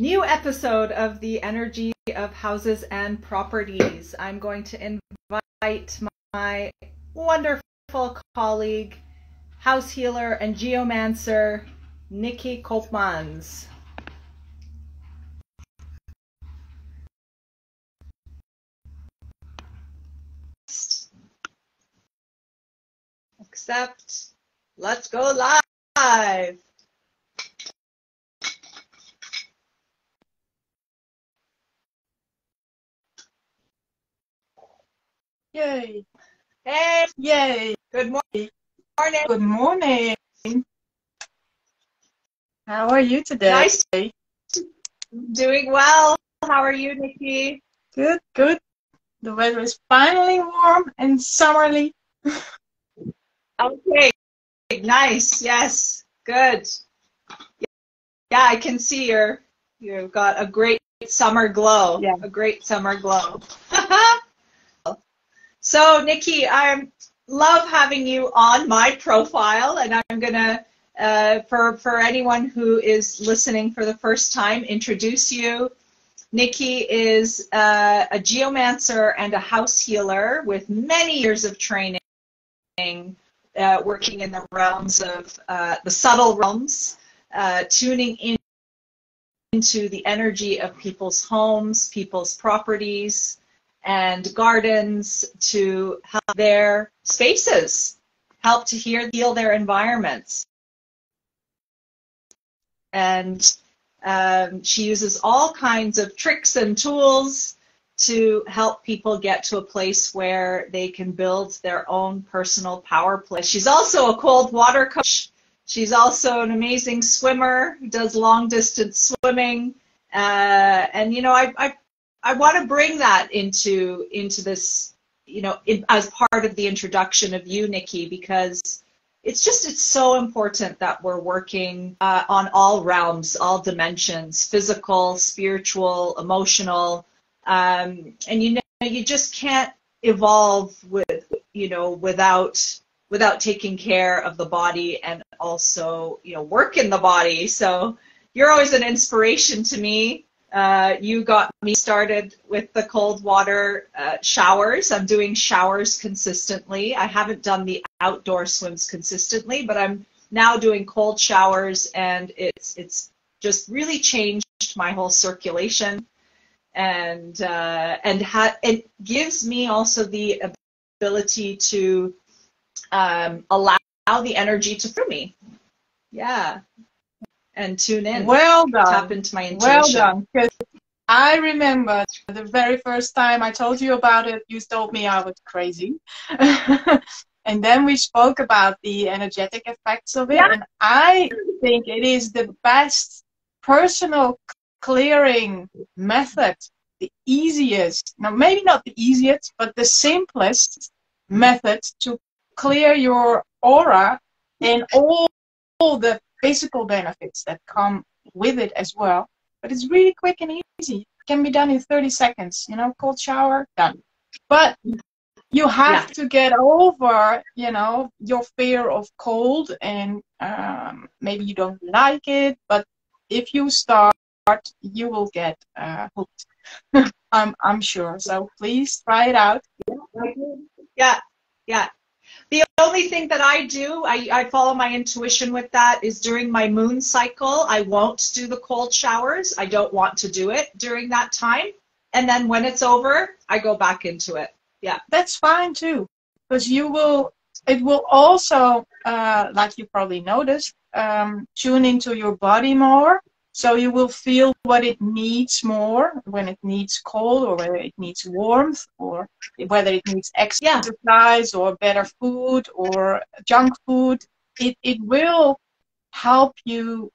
New episode of the Energy of Houses and Properties. I'm going to invite my wonderful colleague, house healer and geomancer, Nicky Koopmans. Accept. Let's go live. Yay. Hey. Yay. Good morning. Good morning. How are you today? Nice. Doing well. How are you, Nicky? Good, good. The weather is finally warm and summerly. Okay. Nice. Yes. Good. Yeah, I can see you've got a great summer glow. Yeah. A great summer glow. So, Nicky, I love having you on my profile, and I'm gonna, for anyone who is listening for the first time, introduce you. Nicky is a geomancer and a house healer with many years of training, working in the realms of the subtle realms, tuning into the energy of people's homes, people's properties, and gardens to help their spaces, help to heal their environments. And she uses all kinds of tricks and tools to help people get to a place where they can build their own personal power play. She's also a cold water coach. She's also an amazing swimmer who does long distance swimming. And you know, I want to bring that into this, you know, as part of the introduction of you, Nicky, because it's so important that we're working on all realms, all dimensions, physical, spiritual, emotional, and you know, you just can't evolve without taking care of the body and also, you know, work in the body. So you're always an inspiration to me. You got me started with the cold water showers. I'm doing showers consistently. I haven't done the outdoor swims consistently, but I'm now doing cold showers, and it's just really changed my whole circulation, and it gives me also the ability to allow the energy to through me. Yeah. And tune in. Well done. Tap into my intuition. Well done. Because I remember the very first time I told you about it, you told me I was crazy. And then we spoke about the energetic effects of it. Yeah. And I think it is the best personal clearing method, the easiest, now maybe not the easiest, but the simplest method to clear your aura and all the physical benefits that come with it as well. But it's really quick and easy. It can be done in 30 seconds. You know, cold shower, done. But you have to get over, you know, your fear of cold, and maybe you don't like it, but if you start, you will get hooked. I'm sure. So please try it out. Yeah. The only thing that I do, I follow my intuition with that, is during my moon cycle, I won't do the cold showers. I don't want to do it during that time. And then when it's over, I go back into it. Yeah. That's fine too. Because it will also, like you probably noticed, tune into your body more. So you will feel what it needs more, when it needs cold, or whether it needs warmth, or whether it needs exercise or better food or junk food. It will help you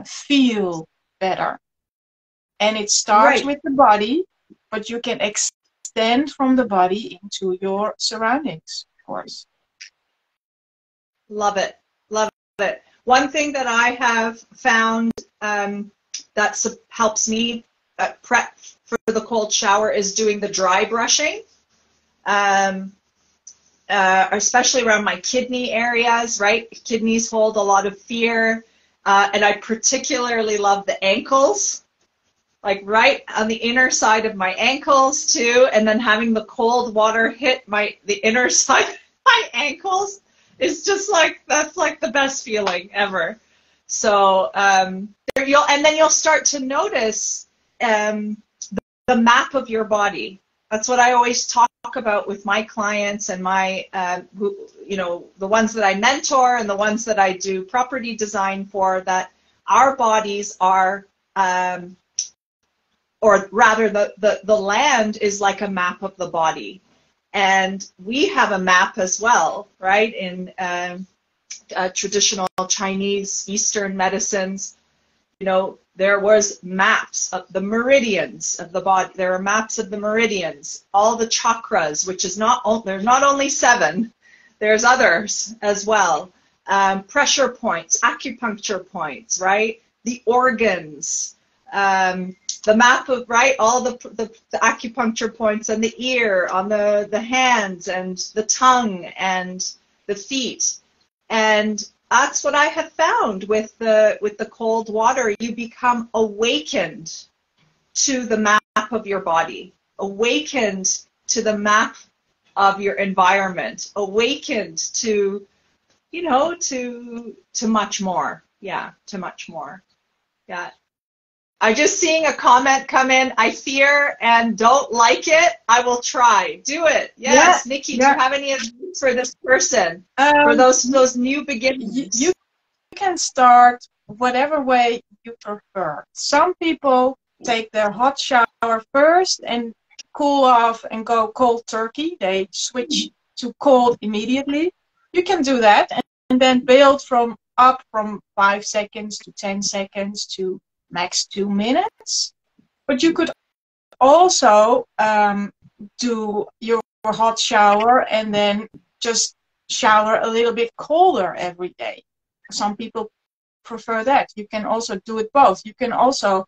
feel better. And it starts with the body, but you can extend from the body into your surroundings, of course. Love it. Love it. One thing that I have found that helps me prep for the cold shower is doing the dry brushing, especially around my kidney areas, right? Kidneys hold a lot of fear, and I particularly love the ankles. like right on the inner side of my ankles too, and then having the cold water hit the inner side of my ankles is just like, that's like the best feeling ever. So and then you'll start to notice the map of your body. That's what I always talk about with my clients and my, the ones that I mentor and the ones that I do property design for, that our bodies are, or rather the land is like a map of the body. And we have a map as well, right? In traditional Chinese Eastern medicines, there was maps of the meridians of the body. There are maps of the meridians, all the chakras, which is there's not only 7, there's others as well. Pressure points, acupuncture points, right? The organs, the map of, right, all the acupuncture points on the ear, on the hands and the tongue and the feet. And that's what I have found with the cold water. You become awakened to the map of your body, awakened to the map of your environment, awakened to, to much more. Yeah, to much more. Yeah. I'm just seeing a comment come in. I fear and don't like it. I will try. Do it. Yes, yeah, Nikki, yeah. Do you have any advice for this person? For those new beginners? You can start whatever way you prefer. Some people take their hot shower first and cool off and go cold turkey. They switch to cold immediately. You can do that and then build from 5 seconds to 10 seconds to max 2 minutes. But you could also do your hot shower and then just shower a little bit colder every day. Some people prefer that. You can also do it both. You can also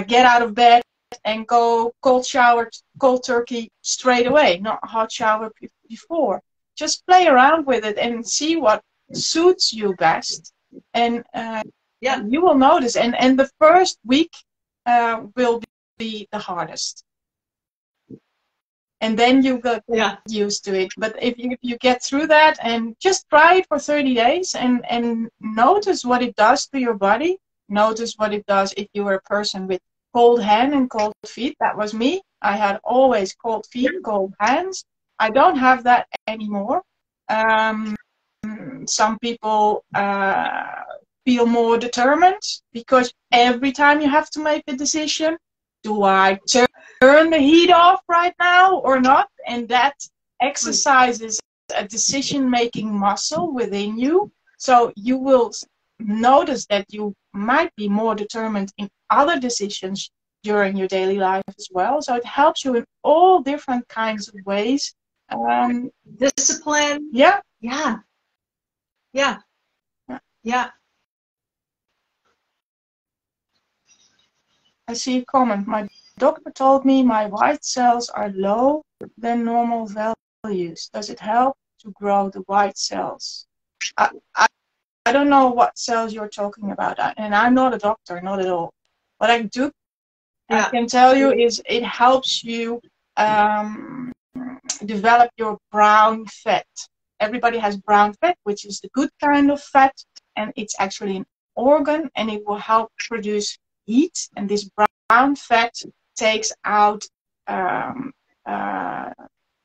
get out of bed and go cold shower, cold turkey straight away, not hot shower before. Just play around with it and see what suits you best. And yeah, you will notice. And the first week will be the hardest. And then you get used to it. But if you get through that and just try it for 30 days and notice what it does to your body. Notice what it does if you were a person with cold hand and cold feet. That was me. I had always cold feet, cold hands. I don't have that anymore. Some people feel more determined because every time you have to make a decision, do I turn the heat off right now or not? And that exercises a decision-making muscle within you. So you will notice that you might be more determined in other decisions during your daily life as well. So it helps you in all different kinds of ways. Discipline. Yeah. Yeah. Yeah. Yeah. I see a comment. My doctor told me my white cells are low than normal values. Does it help to grow the white cells? I don't know what cells you're talking about. And I'm not a doctor, not at all. What I can tell you is it helps you develop your brown fat. Everybody has brown fat, which is the good kind of fat, and it's actually an organ, and it will help produce heat. And this brown fat takes out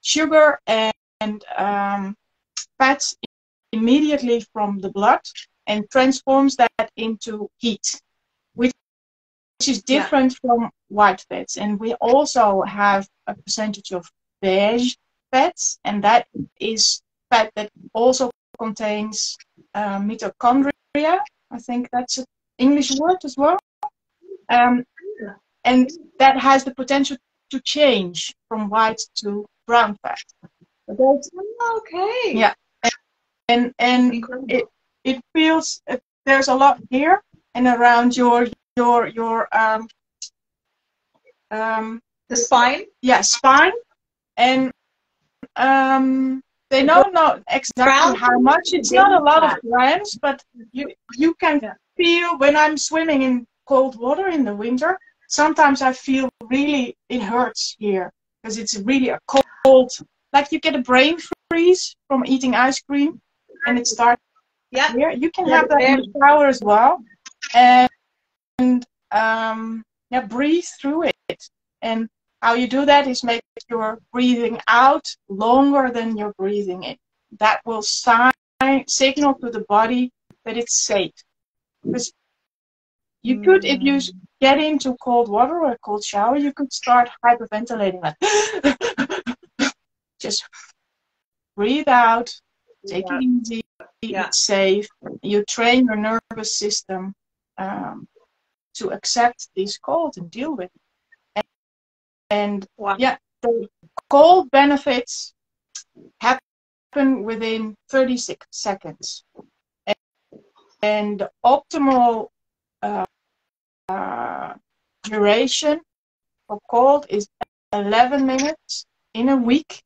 sugar and fats immediately from the blood and transforms that into heat, which is different from white fats. And we also have a percentage of beige fats, and that is fat that also contains mitochondria. I think that's an English word as well. And that has the potential to change from white to brown fat. Okay. Yeah. And it feels there's a lot here and around your the spine. Yeah, spine. And they don't know exactly how much. It's not a lot of grams, but you can feel when I'm swimming in cold water in the winter. sometimes I feel really it hurts here because it's really a cold, like you get a brain freeze from eating ice cream, and it starts here. You can have that in the shower as well, and yeah, breathe through it. And how you do that is make your breathing out longer than you're breathing in. That will signal to the body that it's safe. Because you could, if you get into cold water or a cold shower, you could start hyperventilating, like just breathe out, take it easy, it's safe. You train your nervous system to accept this cold and deal with it. And yeah, the cold benefits happen within 36 seconds. And the optimal duration for cold is 11 minutes in a week,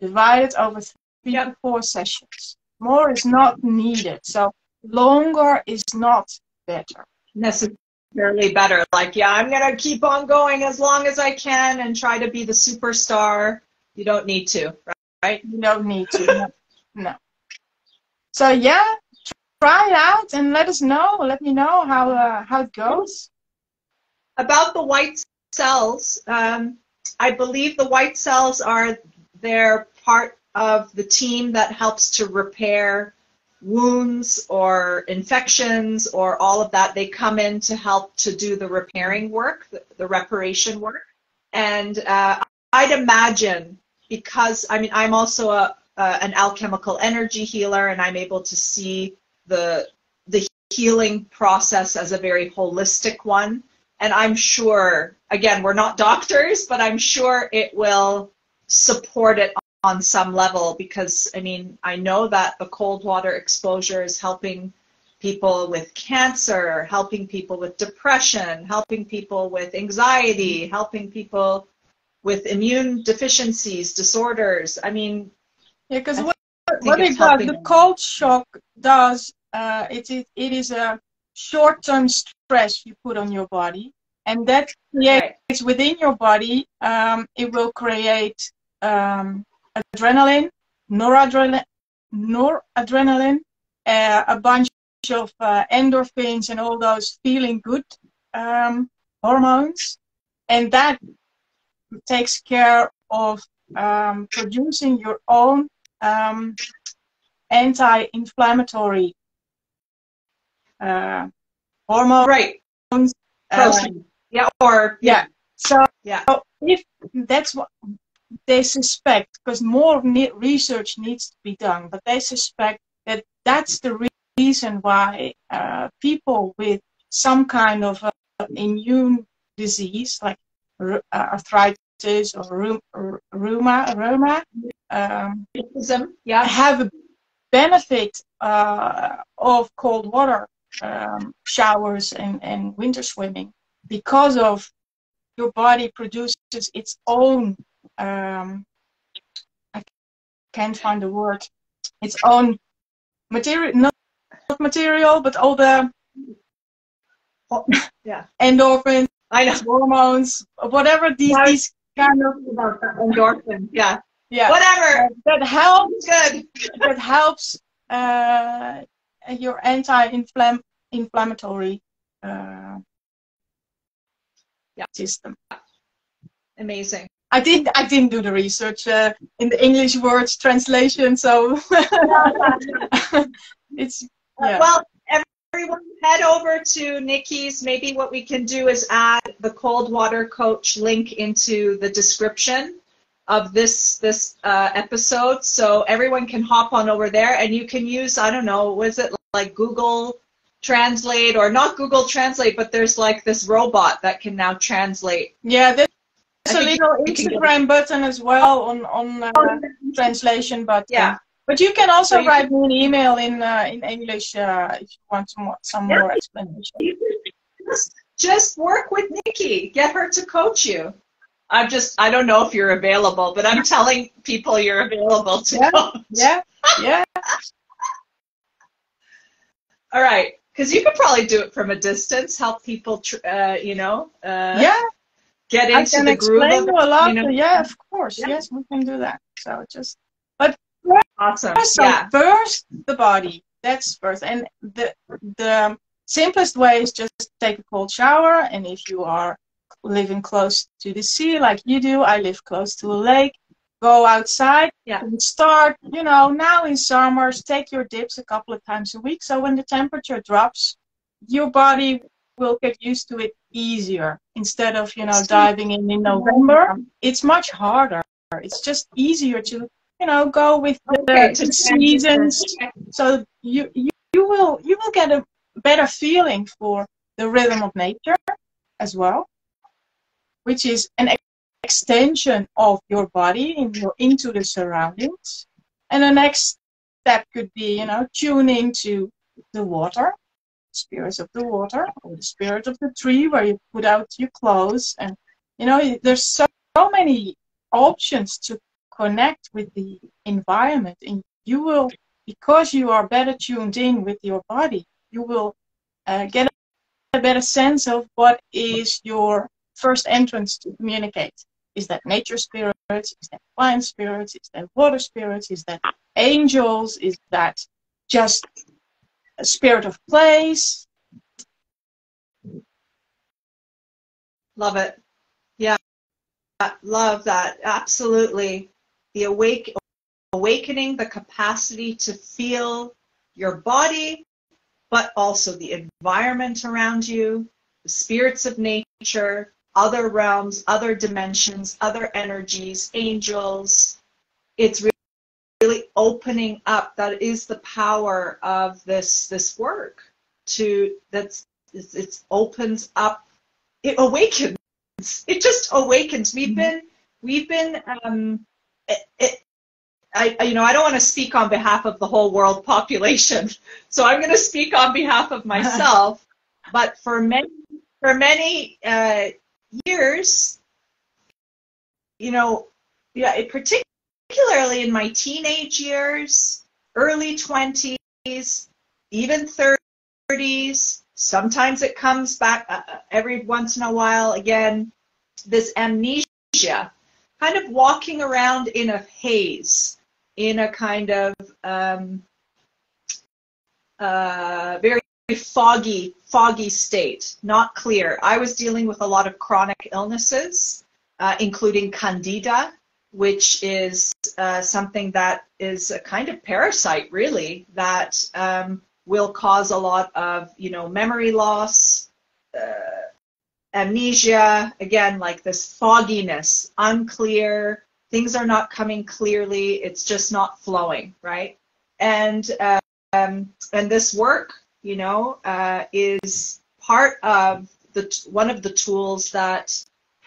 divided over 3 to 4 sessions. More is not needed, so longer is not better. Necessarily better. Like, yeah, I'm gonna keep on going as long as I can and try to be the superstar. You don't need to, right? You don't need to. No. So yeah, try it out and let us know. Let me know how it goes. About the white cells, I believe the white cells they're part of the team that helps to repair wounds or infections or all of that. They come in to help to do the repairing work, the reparation work. And I'd imagine, because I mean, I'm also an alchemical energy healer, and I'm able to see the healing process as a very holistic one. And I'm sure, again, we're not doctors, but I'm sure it will support it on some level, because I mean, I know that the cold water exposure is helping people with cancer, helping people with depression, helping people with anxiety, helping people with immune deficiencies, disorders. I mean, yeah, because what it does, the cold shock does, it is a short-term stress you put on your body, and that creates within your body, it will create adrenaline, noradrenaline, a bunch of endorphins and all those feeling good hormones, and that takes care of producing your own anti-inflammatory hormones. Right. So if that's what they suspect, because more research needs to be done, but they suspect that that's the reason why people with some kind of immune disease, like arthritis or rheuma, have a benefit of cold water showers and winter swimming, because of your body produces its own I can't find the word, its own material, not material, but all the endorphins, hormones, whatever these kind of endorphins, whatever that helps. Good. That helps your anti-inflammatory system. Amazing. I didn't do the research in the English words translation, so it's well, everyone head over to Nicky's. Maybe what we can do is add the cold water coach link into the description of this episode, so everyone can hop on over there, and you can use, I don't know, was it like Google Translate, or not Google Translate, but there's like this robot that can now translate. Yeah, there's a little Instagram button as well on translation button. Yeah. But you can also write me an email in English if you want some more explanation. Just work with Nicky. Get her to coach you. I don't know if you're available, but I'm telling people you're available to coach. Yeah. All right. Because you could probably do it from a distance, help people, Yeah, get I into can the groove explain of you it, a lot. you know? Yeah, of course. Yeah. Yes, we can do that. So just, but Awesome. so Yeah. first the body. That's first, and the simplest way is just take a cold shower. And if you are living close to the sea, like you do, I live close to a lake. Go outside. Yeah. And start, now in summers, take your dips a couple of times a week. So when the temperature drops, your body will get used to it easier. Instead of, diving in November, it's much harder. It's just easier to, go with Okay, the seasons. So you will get a better feeling for the rhythm of nature as well, which is an extension of your body into the surroundings. And the next step could be, tuning to the water, spirits of the water, or the spirit of the tree where you put out your clothes. And, there's so many options to connect with the environment. And you will, because you are better tuned in with your body, you will get a better sense of what is your first entrance to communicate. Is that nature spirits? Is that plant spirits? Is that water spirits? Is that angels? Is that just a spirit of place? Love it. Yeah. Love that. Absolutely. The awakening the capacity to feel your body, but also the environment around you, the spirits of nature, other realms, other dimensions, other energies, angels. It's really opening up. That is the power of this work. It opens up. It awakens. It just awakens. We've been. I don't want to speak on behalf of the whole world population, so I'm going to speak on behalf of myself. But for many years, particularly in my teenage years, early 20s, even 30s, sometimes it comes back every once in a while again, this amnesia, kind of walking around in a haze, in a kind of very foggy state, not clear. I was dealing with a lot of chronic illnesses, including candida, which is something that is a kind of parasite, really, that will cause a lot of, memory loss, amnesia, again, like this fogginess, unclear, things are not coming clearly, it's just not flowing, right? And this work, is part of one of the tools that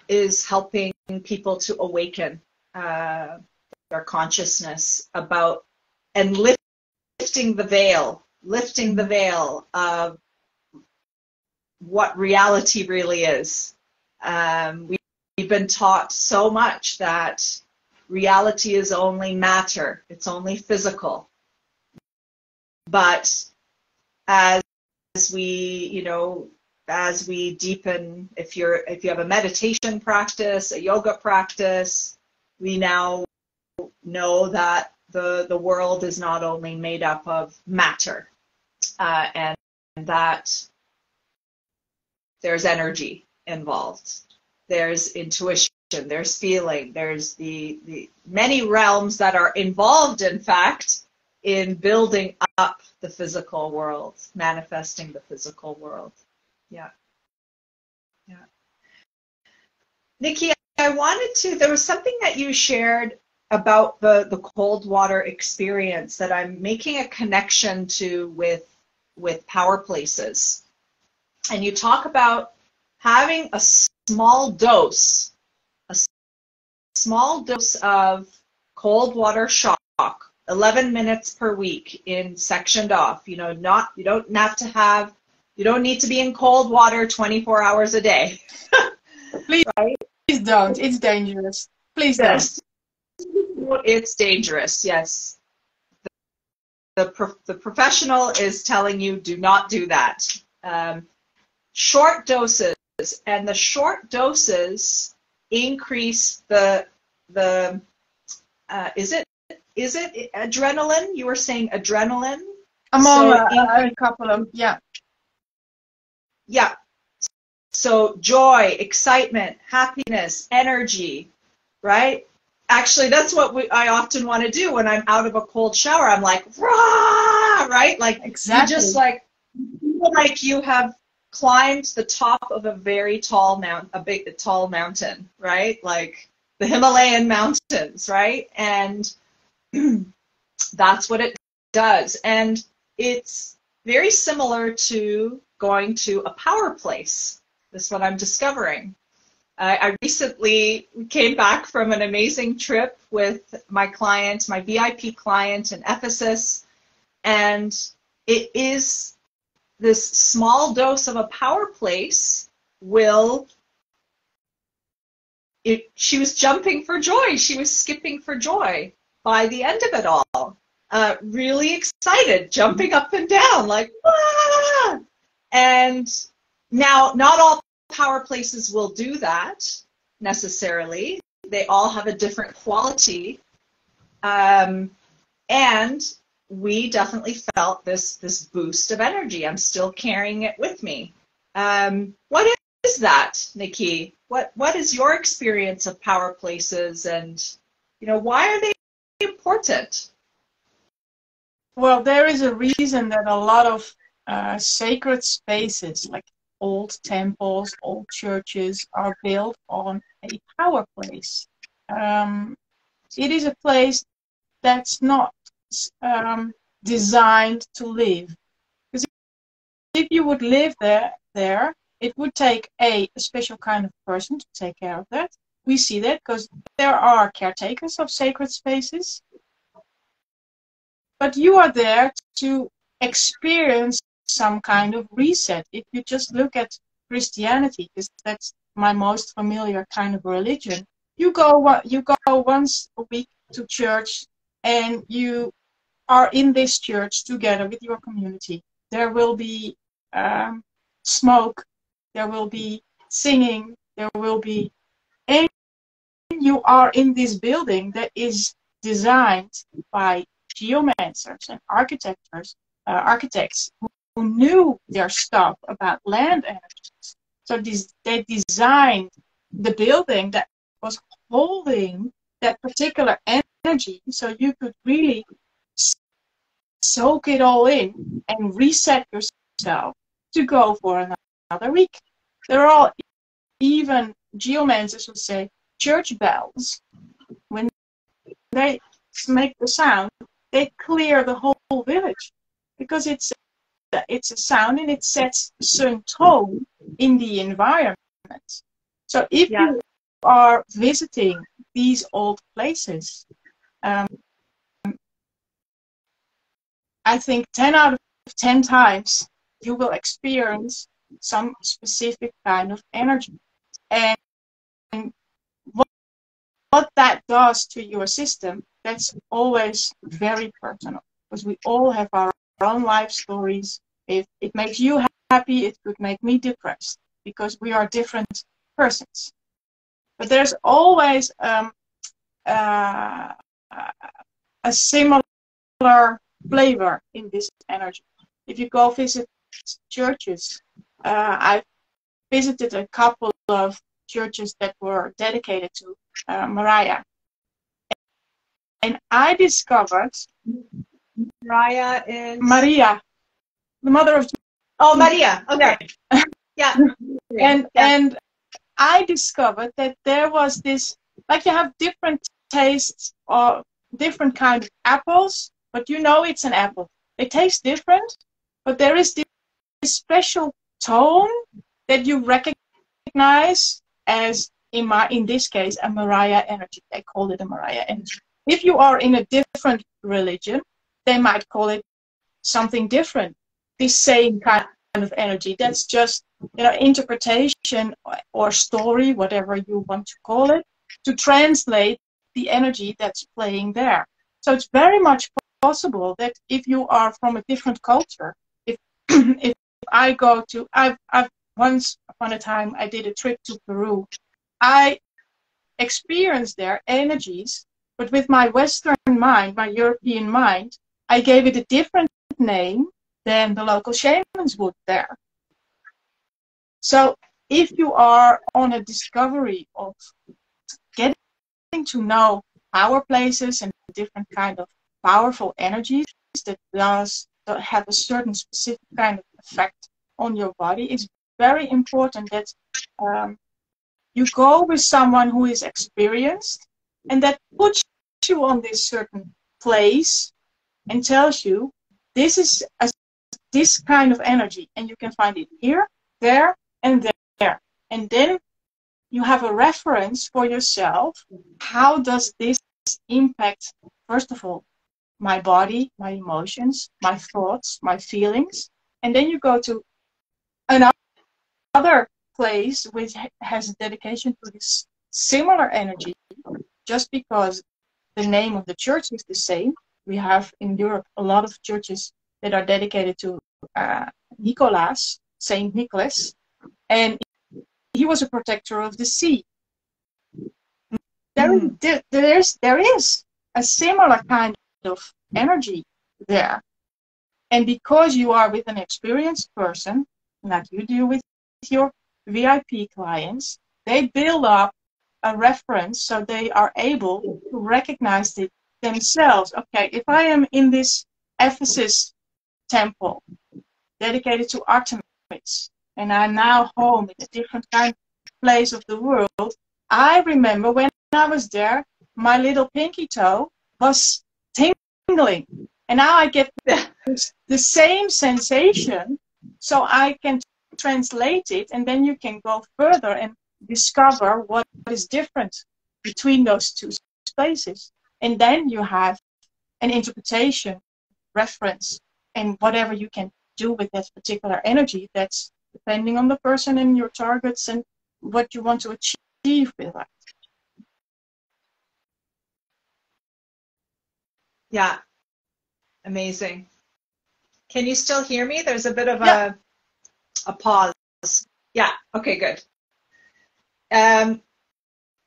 is helping people to awaken their consciousness about, and lifting the veil of what reality really is. We've been taught so much that reality is only matter, it's only physical. But as we deepen, if you have a meditation practice, a yoga practice, we now know that the world is not only made up of matter, and that there's energy involved, there's intuition, there's feeling, there's the many realms that are involved, in fact, in building up the physical world, manifesting the physical world. Yeah. Nicky, there was something that you shared about the cold water experience that I'm making a connection to with power places. And you talk about having a small dose of cold water shock, 11 minutes per week in sectioned off. You don't need to be in cold water 24 hours a day. Please, right? Please don't. It's dangerous. Please don't. It's dangerous, yes. the professional is telling you do not do that. Short doses, and the short doses increase the is it adrenaline? You were saying adrenaline? Among a couple of, yeah. Yeah. So joy, excitement, happiness, energy, right? Actually, that's what I often want to do when I'm out of a cold shower. I'm like, rah, right? Like, exactly. You just like feel like you have climbed the top of a very tall tall mountain, right? Like the Himalayan mountains, right? And that's what it does. And it's very similar to going to a power place. This is what I'm discovering. I recently came back from an amazing trip with my client, my VIP client in Ephesus, and it is this small dose of a power place she was jumping for joy. She was skipping for joy by the end of it all. Really excited, jumping up and down, like, ah! And now, not all power places will do that necessarily. They all have a different quality. And we definitely felt this boost of energy. I'm still carrying it with me. What is that, Nicky? What is your experience of power places, and why are they important? Well, there is a reason that a lot of sacred spaces, like old temples, old churches, are built on a power place. It is a place that's not designed to live. Because if you would live there, it would take a special kind of person to take care of that. We see that because there are caretakers of sacred spaces. But you are there to experience some kind of reset. If you just look at Christianity, because that's my most familiar kind of religion, you go once a week to church, and you are in this church together with your community. There will be smoke, there will be singing, there will be, and you are in this building that is designed by geomancers and architects who knew their stuff about land energies. So they designed the building that was holding that particular energy, so you could really soak it all in and reset yourself to go for another week. There are even geomancers who say church bells, when they make the sound, they clear the whole village, because it's a sound and it sets a certain tone in the environment. So if you are visiting these old places, I think 10 out of 10 times you will experience some specific kind of energy. And what that does to your system, that's always very personal, because we all have our own life stories. If it makes you happy, it could make me depressed, because we are different persons. But there's always a similar flavor in this energy. If you go visit churches, I've visited a couple of churches that were dedicated to Maria. And I discovered Maria is Maria, the mother of. Oh, Maria. Okay. Yeah. And I discovered that there was this, like, you have different tastes or different kind of apples, but you know it's an apple. They taste different, but there is this special tone that you recognize as, in this case, a Maria energy. They call it a Maria energy. If you are in a different religion, they might call it something different. The same kind of energy. That's just, interpretation or story, whatever you want to call it, to translate the energy that's playing there. So it's very much possible that if you are from a different culture, if if I go to, I've once upon a time I did a trip to Peru. I experienced their energies, but with my Western mind, my European mind, I gave it a different name than the local shamans would there. So if you are on a discovery of getting to know power places and different kind of powerful energies that have a certain specific kind of effect on your body, it's very important that you go with someone who is experienced and that puts you on this certain place and tells you this is this kind of energy and you can find it here, there, and there. And then you have a reference for yourself. How does this impact, first of all, my body, my emotions, my thoughts, my feelings? And then you go to another place which has a dedication to this similar energy, just because the name of the church is the same. We have in Europe a lot of churches that are dedicated to Nicholas, Saint Nicholas, and he was a protector of the sea. There is a similar kind of energy there. And because you are with an experienced person, like you do with your VIP clients, they build up a reference so they are able to recognize it themselves. Okay, if I am in this Ephesus temple dedicated to Artemis, and I'm now home in a different kind of place of the world, I remember when I was there, my little pinky toe was tingling. And now I get the same sensation, so I can translate it, and then you can go further and discover what is different between those two spaces. And then you have an interpretation, reference, and whatever you can do with that particular energy, that's depending on the person and your targets and what you want to achieve with that. Yeah. Amazing. Can you still hear me? There's a bit of a pause. Yeah. Okay, good. I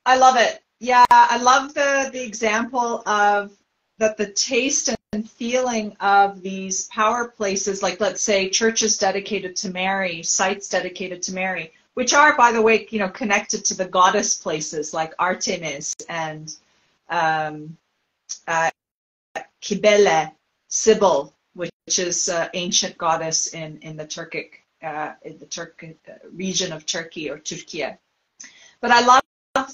love it. Yeah, I love the example of that the taste and feeling of these power places, like let's say churches dedicated to Mary, sites dedicated to Mary, which are, by the way, connected to the goddess places like Artemis and Kibele, Sibyl, which is ancient goddess in the Turkic region of Turkey or Turkey. But I love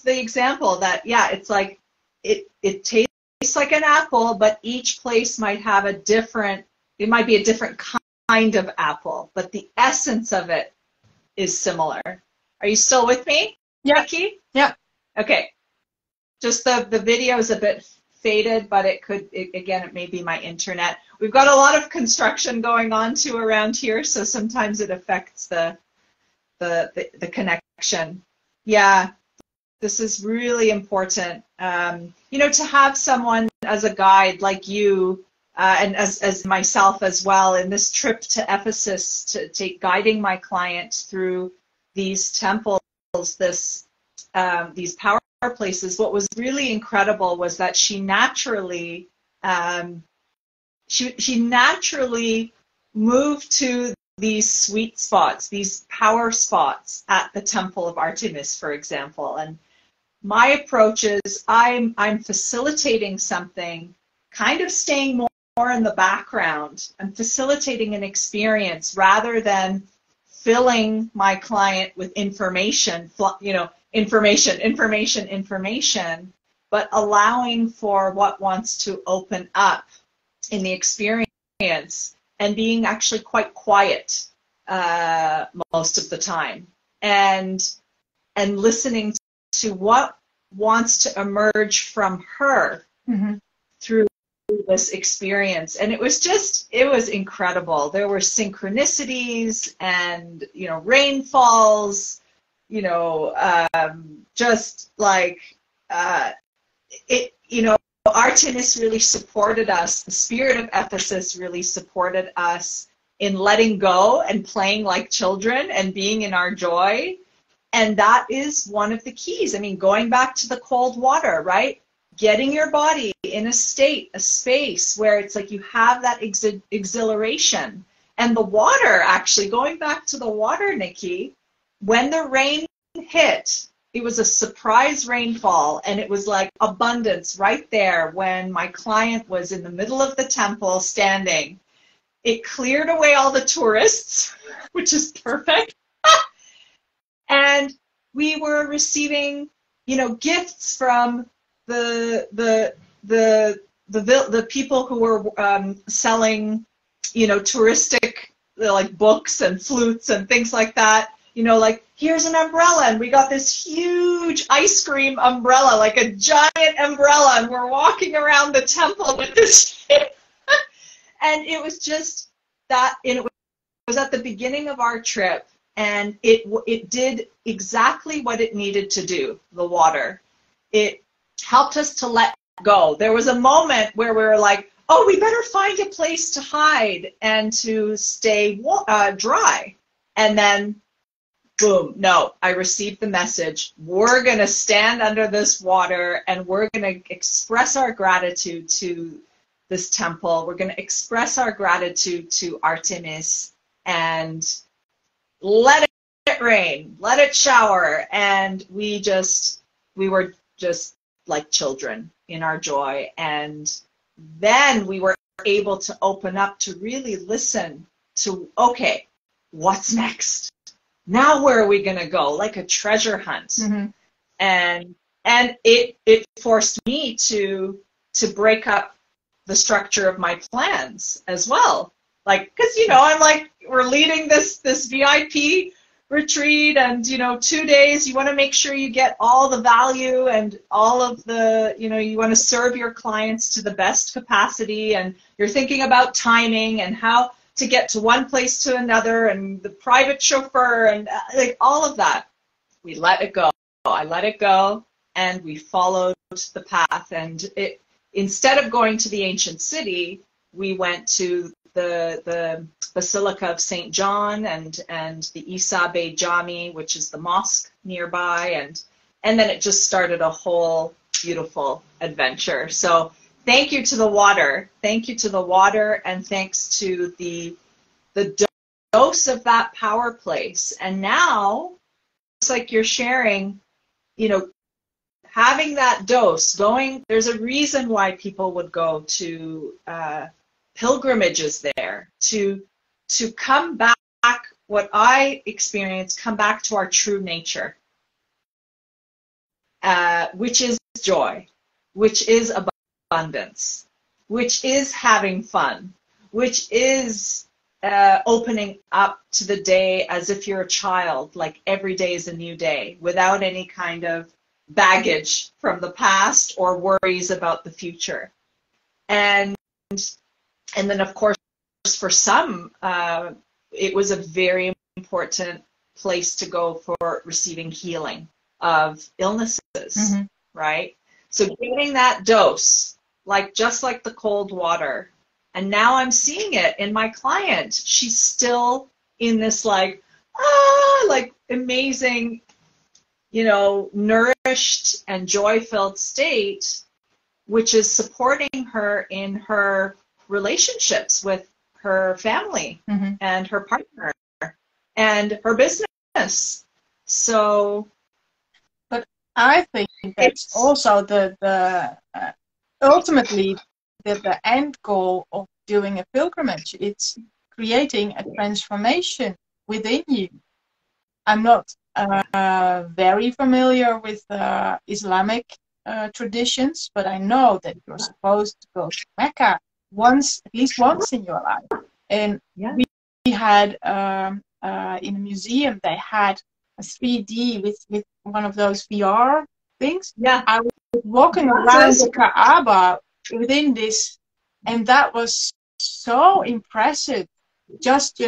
the example that it's like it tastes like an apple, but each place might have it might be a different kind of apple, but the essence of it is similar. Are you still with me, Nicky? Yeah. Okay. Just the video is a bit faded, but it may be my internet. We've got a lot of construction going on too around here, so sometimes it affects the connection. Yeah, this is really important. To have someone as a guide like you, and as myself as well, in this trip to Ephesus, to take guiding my client through these temples, these power places. What was really incredible was that she naturally moved to these sweet spots, these power spots at the Temple of Artemis, for example. And my approach is I'm facilitating something, kind of staying more in the background. I'm facilitating an experience rather than filling my client with information, information, but allowing for what wants to open up in the experience and being actually quite quiet most of the time, and listening to what wants to emerge from her through this experience. And it was incredible. There were synchronicities and rainfalls, just like it Artemis really supported us. The spirit of Ephesus really supported us in letting go and playing like children and being in our joy. And that is one of the keys. I mean, going back to the cold water, right? Getting your body in a space where it's like you have that exhilaration. And the water, actually, going back to the water, Nikki, when the rain hit, it was a surprise rainfall, and it was like abundance right there when my client was in the middle of the temple standing. It cleared away all the tourists, which is perfect. And we were receiving, gifts from the people who were selling, touristic like books and flutes and things like that. Like, here's an umbrella, and we got this huge ice cream umbrella, like a giant umbrella, and we're walking around the temple with this. And it was just that, and it was at the beginning of our trip, and it did exactly what it needed to do, the water. It helped us to let go. There was a moment where we were like, oh, we better find a place to hide and to stay dry. And then, boom, no, I received the message. We're going to stand under this water, and we're going to express our gratitude to this temple. We're going to express our gratitude to Artemis, and let it rain, let it shower. And we were just like children in our joy. And then we were able to open up to really listen to, okay, what's next? Now where are we going to go? Like a treasure hunt. Mm-hmm. And it forced me to break up the structure of my plans as well. Like, because, I'm like, we're leading this VIP retreat, and, 2 days, you want to make sure you get all the value and all of the, you want to serve your clients to the best capacity, and you're thinking about timing and how to get to one place to another, and the private chauffeur, and like all of that. We let it go. I let it go, and we followed the path. And instead of going to the ancient city, we went to the Basilica of St. John and the Isa Bey Jami, which is the mosque nearby, and then it just started a whole beautiful adventure. So thank you to the water. Thank you to the water, and thanks to the dose of that power place. And now, it's like you're sharing, having that dose going. There's a reason why people would go to pilgrimages there, to come back, what I experienced, come back to our true nature, which is joy, which is abundance, which is having fun, which is opening up to the day as if you're a child, like every day is a new day, without any kind of baggage from the past or worries about the future. And then, of course, for some, it was a very important place to go for receiving healing of illnesses, mm-hmm. right? So getting that dose, just like the cold water. And now I'm seeing it in my client. She's still in this amazing, nourished and joy-filled state, which is supporting her in her relationships with her family, mm-hmm. and her partner and her business. So, but I think that's also ultimately the end goal of doing a pilgrimage. It's creating a transformation within you. I'm not very familiar with Islamic traditions, but I know that you're supposed to go to Mecca at least once in your life. And yeah. we had in a museum, they had a 3D with one of those VR things. Yeah. I was walking around the Kaaba within this, and that was so impressive. Just,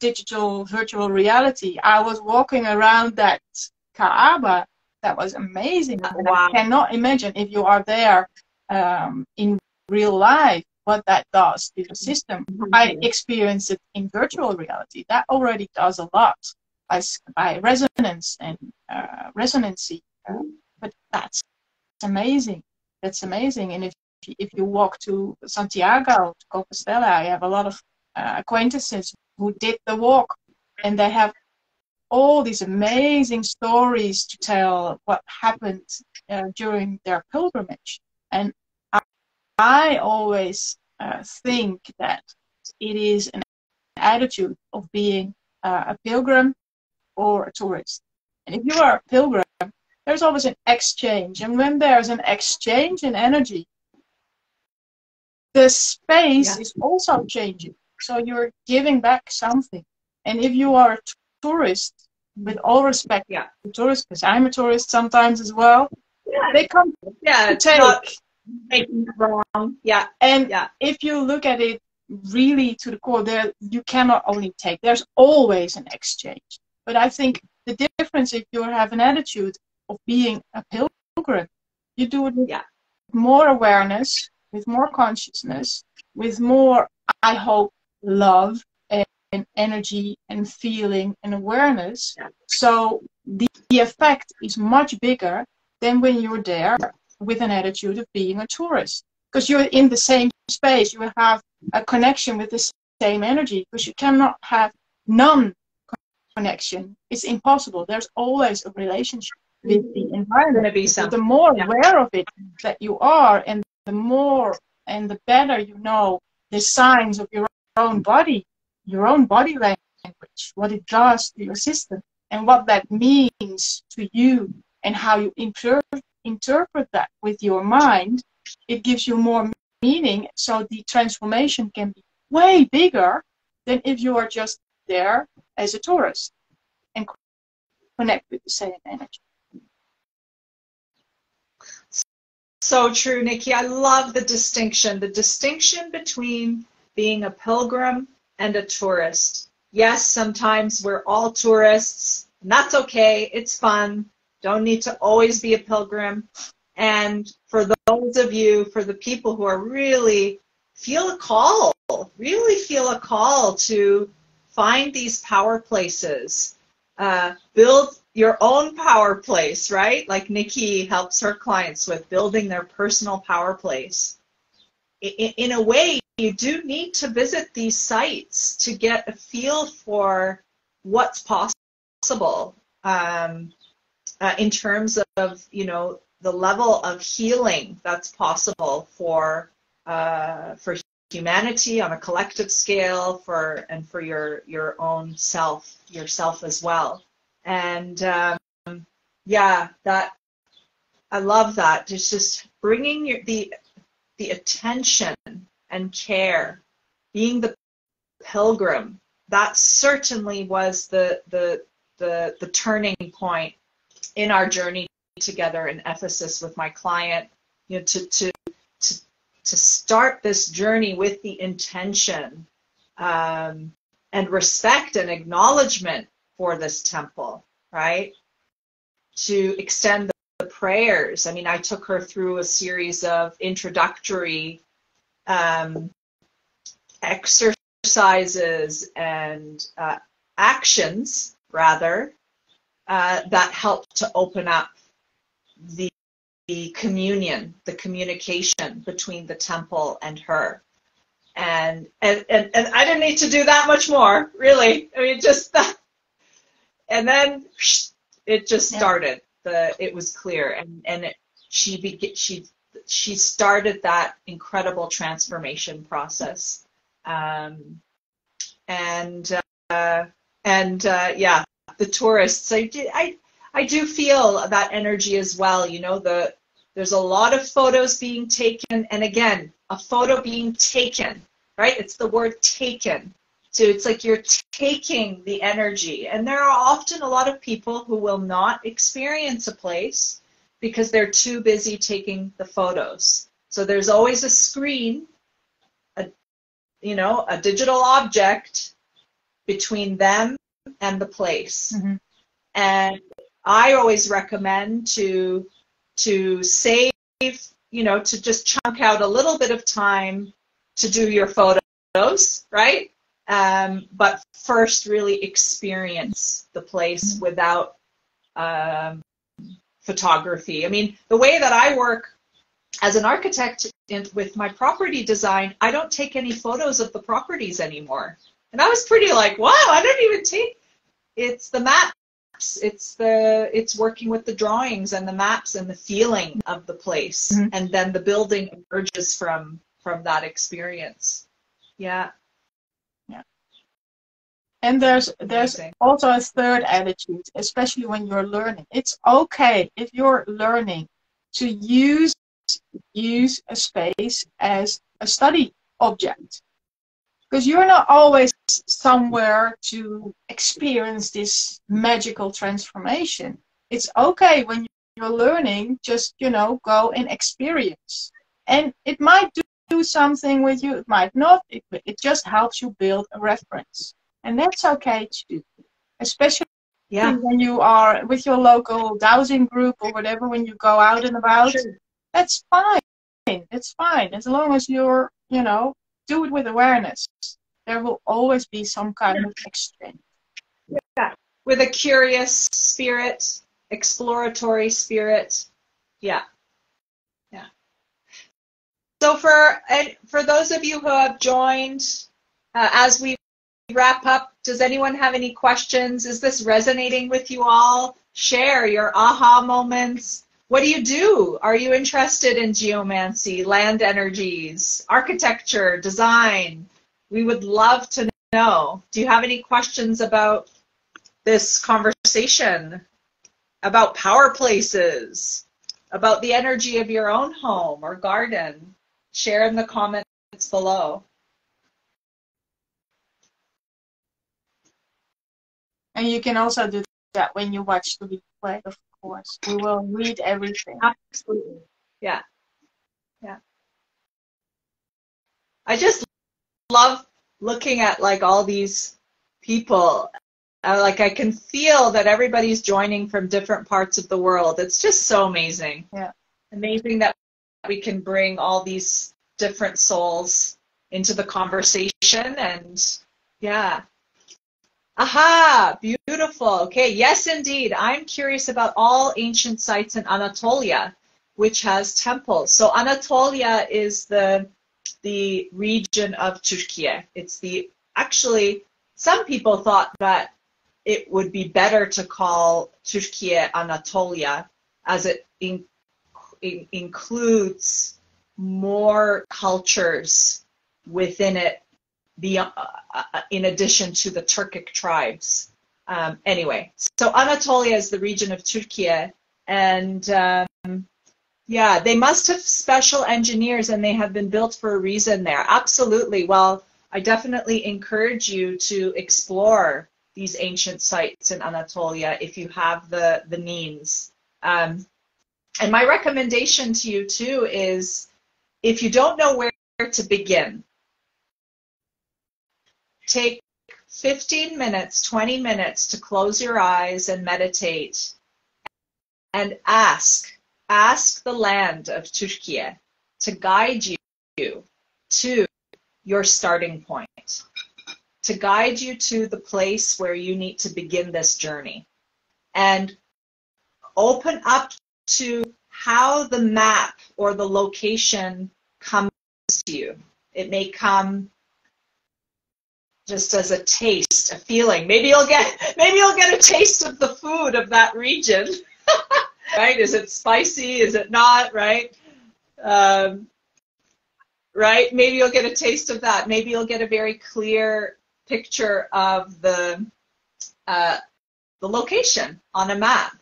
digital virtual reality. I was walking around that Kaaba. That was amazing. Wow. I cannot imagine if you are there in real life what that does to the system. I experience it in virtual reality. That already does a lot by resonance and resonancy. But that's amazing. That's amazing. And if you walk to Santiago, to Compostela, I have a lot of acquaintances who did the walk, and they have all these amazing stories to tell what happened during their pilgrimage. And I always think that it is an attitude of being a pilgrim or a tourist. And if you are a pilgrim, there's always an exchange. And when there's an exchange in energy, the space is also changing. So you're giving back something. And if you are a tourist, with all respect to tourists, because I'm a tourist sometimes as well, they come to take. Making it wrong. And if you look at it really to the core, there you cannot only take. There's always an exchange. But I think the difference, if you have an attitude of being a pilgrim, you do it with more awareness, with more consciousness, with more, I hope, love and energy and feeling and awareness. So the effect is much bigger than when you're there with an attitude of being a tourist. Because you're in the same space, you have a connection with the same energy, because you cannot have non-connection. It's impossible. There's always a relationship with the environment. So the more aware of it that you are, and the more and the better you know the signs of your own body language, what it does to your system, and what that means to you, and how you interpret that with your mind, it gives you more meaning. So the transformation can be way bigger than if you are just there as a tourist and connect with the same energy. So true, Nikki. I love the distinction between being a pilgrim and a tourist. Yes, sometimes we're all tourists, and that's okay. It's fun. Don't need to always be a pilgrim. And for those of you, for the people who are really feel a call to find these power places, build your own power place, right? Like Nikki helps her clients with building their personal power place. In a way, you do need to visit these sites to get a feel for what's possible. In terms of, you know, the level of healing that's possible for humanity on a collective scale, for your own self, yourself as well. And that I love that. It's just bringing the attention and care, being the pilgrim. That certainly was the turning point in our journey together in Ephesus with my client, you know, to start this journey with the intention and respect and acknowledgement for this temple, right? To extend the prayers. I mean, I took her through a series of introductory exercises and actions, rather, that helped to open up the communion, the communication between the temple and her. And I didn't need to do that much more, really. I mean, just that. And then it just started. It was clear, and she started that incredible transformation process. The tourists. I do feel that energy as well. You know, there's a lot of photos being taken, and again, a photo being taken, right? It's the word taken. So it's like you're taking the energy, and there are often a lot of people who will not experience a place because they're too busy taking the photos. So there's always a screen, a digital object between them and the place. Mm-hmm. And I always recommend to save you know, to just chunk out a little bit of time to do your photos, right? But first really experience the place without photography. I mean, the way that I work as an architect with my property design, I don't take any photos of the properties anymore. And I was pretty like, wow, I don't even take, it's the maps, it's working with the drawings and the maps and the feeling of the place. Mm-hmm. And then the building emerges from that experience. Yeah. Yeah. And there's Amazing. also a third attitude, especially when you're learning. It's okay if you're learning to use a space as a study object, because you're not always somewhere to experience this magical transformation. It's okay when you're learning, just, you know, go and experience. And it might do something with you, it might not. It just helps you build a reference. And that's okay too. Especially when you are with your local dowsing group or whatever, when you go out and about, that's fine. It's fine. As long as you're, you know, do it with awareness. There will always be some kind of exchange. Yeah. With a curious spirit, exploratory spirit. Yeah. Yeah. So for those of you who have joined, as we wrap up, does anyone have any questions? Is this resonating with you all? Share your aha moments. What do you do? Are you interested in geomancy, land energies, architecture, design? We would love to know. Do you have any questions about this conversation? About power places? About the energy of your own home or garden? Share in the comments below. And you can also do that when you watch the replay, of course. We will read everything. Absolutely. Yeah. Yeah. I just love looking at like all these people. Like I can feel that everybody's joining from different parts of the world. It's just so amazing. Yeah. Amazing that we can bring all these different souls into the conversation. And yeah. Aha, beautiful. Okay, yes, indeed. I'm curious about all ancient sites in Anatolia, which has temples. So Anatolia is the region of Turkey. It's actually, some people thought that it would be better to call Turkey Anatolia, as it includes more cultures within it, in addition to the Turkic tribes. Anyway, so Anatolia is the region of Turkey, and yeah, they must have special engineers, and they have been built for a reason there. Absolutely. Well, I definitely encourage you to explore these ancient sites in Anatolia if you have the means. And my recommendation to you too is, if you don't know where to begin, take 15 minutes, 20 minutes to close your eyes and meditate and ask the land of Turkey to guide you to your starting point, to guide you to the place where you need to begin this journey. And open up to how the map or the location comes to you. It may come just as a taste, a feeling. Maybe you'll get a taste of the food of that region. Right? Is it spicy? Is it not? Right? Right? Maybe you'll get a taste of that. Maybe you'll get a very clear picture of the location on a map.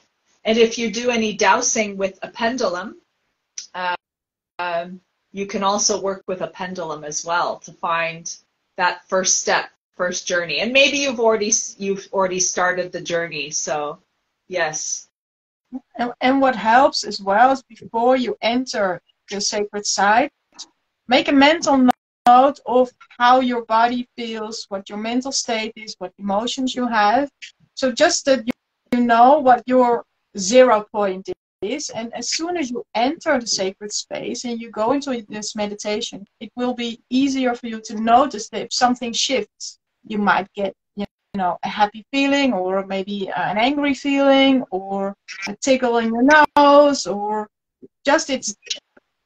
And if you do any dowsing with a pendulum, you can also work with a pendulum as well to find that first step, first journey. And maybe you've already started the journey. So, yes. And what helps as well is, before you enter the sacred site, make a mental note of how your body feels, what your mental state is, what emotions you have. So just that you know what your 0 point and as soon as you enter the sacred space and you go into this meditation, it will be easier for you to notice that if something shifts, you might get, you know, a happy feeling, or maybe an angry feeling, or a tickle in your nose, or just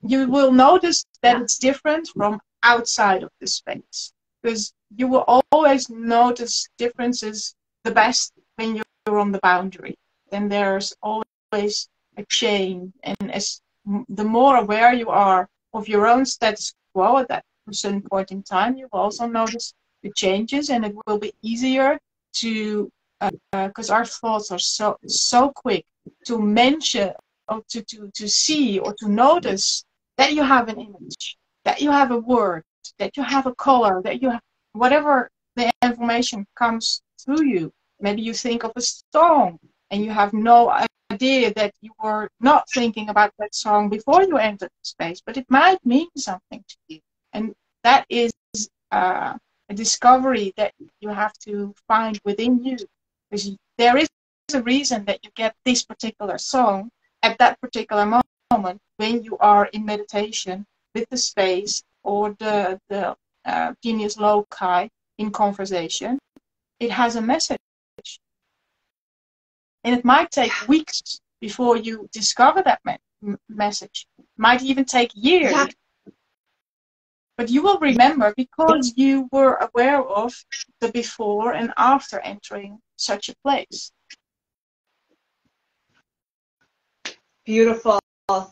you will notice that it's different from outside of the space, because you will always notice differences the best when you're on the boundary. Then there's always a change, and as the more aware you are of your own status quo at that certain point in time, you will also notice the changes, and it will be easier to, because our thoughts are so quick to mention, or to see, or to notice that you have an image, that you have a word, that you have a color, that you have whatever the information comes through you. Maybe you think of a song and you have no idea that you were not thinking about that song before you entered the space, but it might mean something to you. And that is a discovery that you have to find within you, because there is a reason that you get this particular song at that particular moment when you are in meditation with the space or the genius loci in conversation. It has a message. And it might take weeks before you discover that message. It might even take years. Yeah. But you will remember because you were aware of the before and after entering such a place. Beautiful.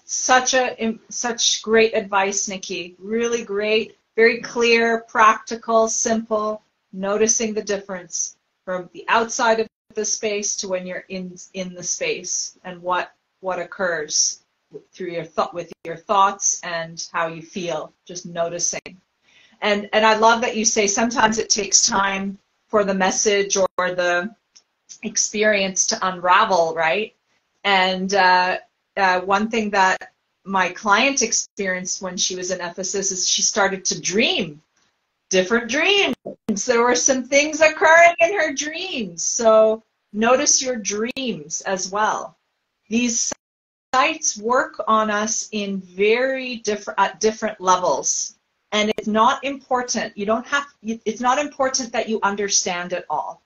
Such great advice, Nicky. Really great, very clear, practical, simple, noticing the difference from the outside of the space to when you're in the space, and what occurs through with your thoughts and how you feel, just noticing. And I love that you say sometimes it takes time for the message or the experience to unravel, right? And one thing that my client experienced when she was in Ephesus is she started to dream different dreams. There were some things occurring in her dreams. So notice your dreams as well. These sites work on us in at different levels. And it's not important. It's not important that you understand it all.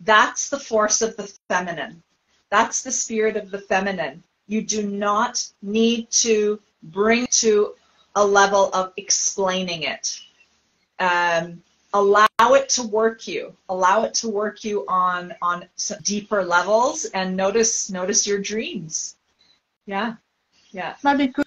That's the force of the feminine. That's the spirit of the feminine. You do not need to bring to a level of explaining it. Allow it to work you. Allow it to work you on some deeper levels, and notice your dreams. Yeah. Might be good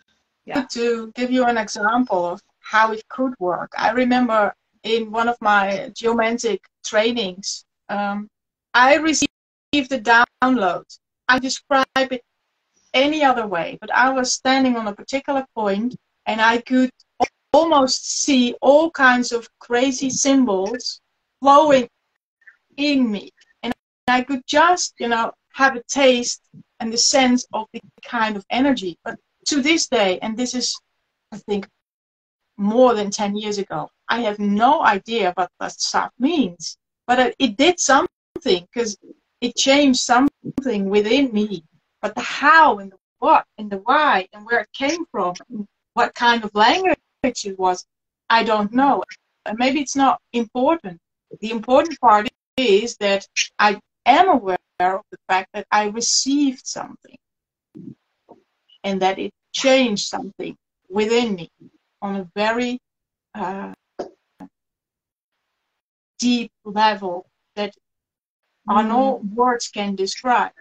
to give you an example of how it could work. I remember in one of my geomantic trainings, I received a download. I describe it any other way, but I was standing on a particular point and I could almost see all kinds of crazy symbols flowing in me, and I could just, have a taste and the sense of the kind of energy. But to this day, and this is, I think, more than 10 years ago, I have no idea what that stuff means, but it did something, because it changed something within me. But the how and the what and the why and where it came from and what kind of language it was, I don't know. And maybe it's not important. The important part is that I am aware of the fact that I received something and that it changed something within me on a very deep level that no words can describe.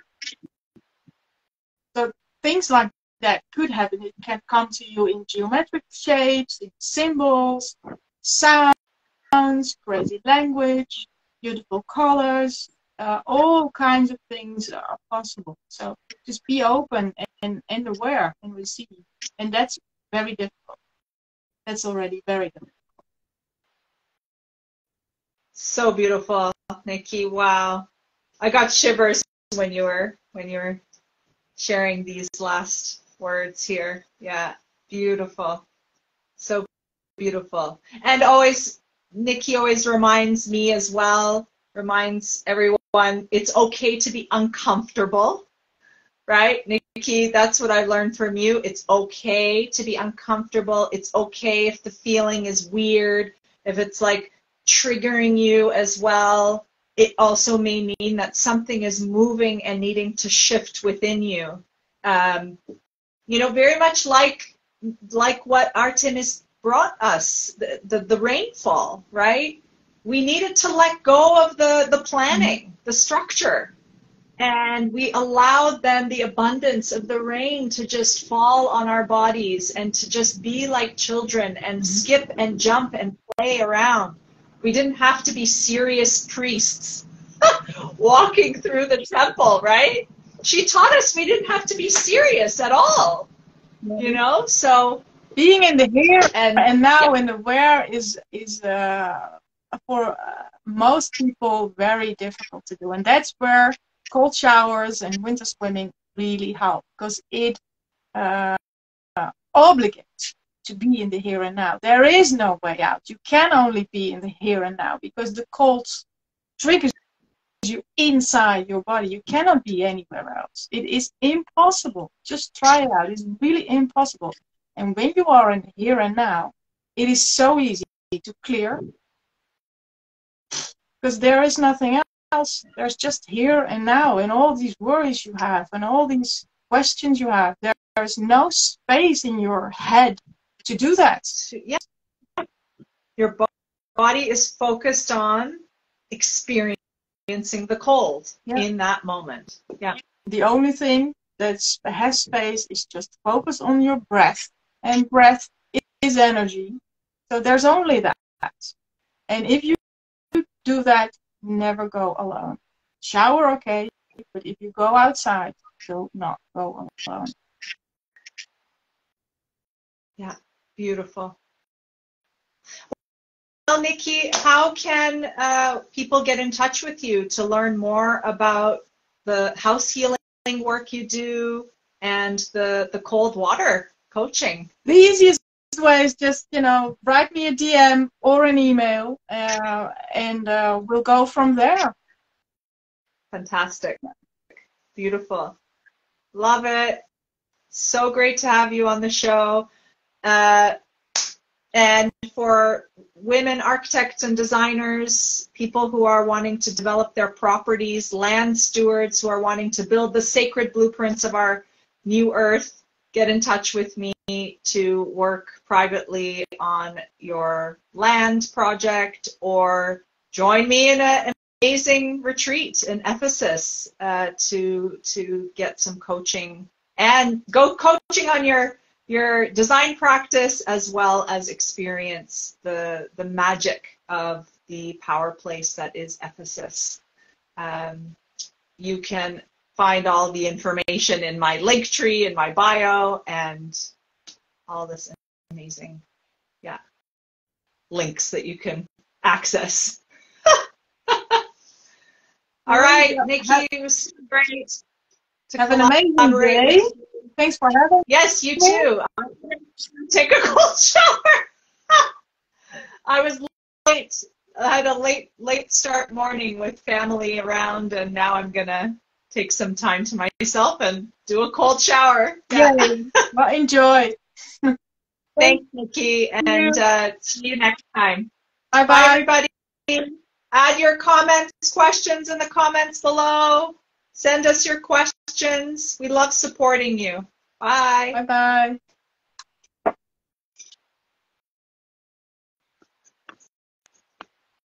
So things like that could happen. It can come to you in geometric shapes, in symbols, sounds, crazy language, beautiful colors, all kinds of things are possible. So just be open and aware and receive. And that's very difficult. That's already very difficult. So beautiful, Nicky. Wow. I got shivers when you were sharing these last words here. Yeah, beautiful. So beautiful. And Nicky always reminds me as well, reminds everyone, it's okay to be uncomfortable, right? Nicky Nikki, that's what I've learned from you. It's okay to be uncomfortable. It's okay if the feeling is weird, if it's like triggering you as well. It also may mean that something is moving and needing to shift within you. You know, very much like what Artemis brought us, the rainfall, right? We needed to let go of the planning, the structure, and we allowed then the abundance of the rain to just fall on our bodies and to just be like children and skip and jump and play around. We didn't have to be serious priests walking through the temple, right? She taught us we didn't have to be serious at all, you know? So being in the here and now and the where is for most people very difficult to do, and that's where cold showers and winter swimming really help, because it obligates to be in the here and now. There is no way out. You can only be in the here and now, because the cold triggers you inside your body. You cannot be anywhere else. It is impossible. Just try it out. It's really impossible. And when you are in the here and now, it is so easy to clear, because there is nothing else. There's just here and now, and all these worries you have and all these questions you have. There is no space in your head to do that. Yeah. Your body is focused on experiencing the cold in that moment. Yeah. The only thing that has space is just focus on your breath. And breath is energy. So there's only that. And if you do that, never go alone. Shower, okay, but if you go outside, do not go alone. Yeah, beautiful. Well, Nikki, how can people get in touch with you to learn more about the house healing work you do and the cold water coaching? The easiest way is just, write me a DM or an email, and we'll go from there. Fantastic. Beautiful. Love it. So great to have you on the show. And for women architects and designers, people who are wanting to develop their properties, land stewards who are wanting to build the sacred blueprints of our new earth, get in touch with me to work privately on your land project, or join me in an amazing retreat in Ephesus to get some coaching and go coaching on your design practice, as well as experience the magic of the power place that is Ephesus. You can find all the information in my link tree, in my bio, and all this amazing, links that you can access. All right, Nikki, it was great to have an amazing day. Thanks for having me. Yes, you too. I'm going to take a cold shower. I was late. I had a late start morning with family around, and now I'm going to take some time to myself and do a cold shower. Yeah. Well, enjoy. Thanks, Nikki, and see you next time. Bye-bye. Bye, everybody. Add your comments, questions in the comments below. Send us your questions. We love supporting you. Bye. Bye-bye.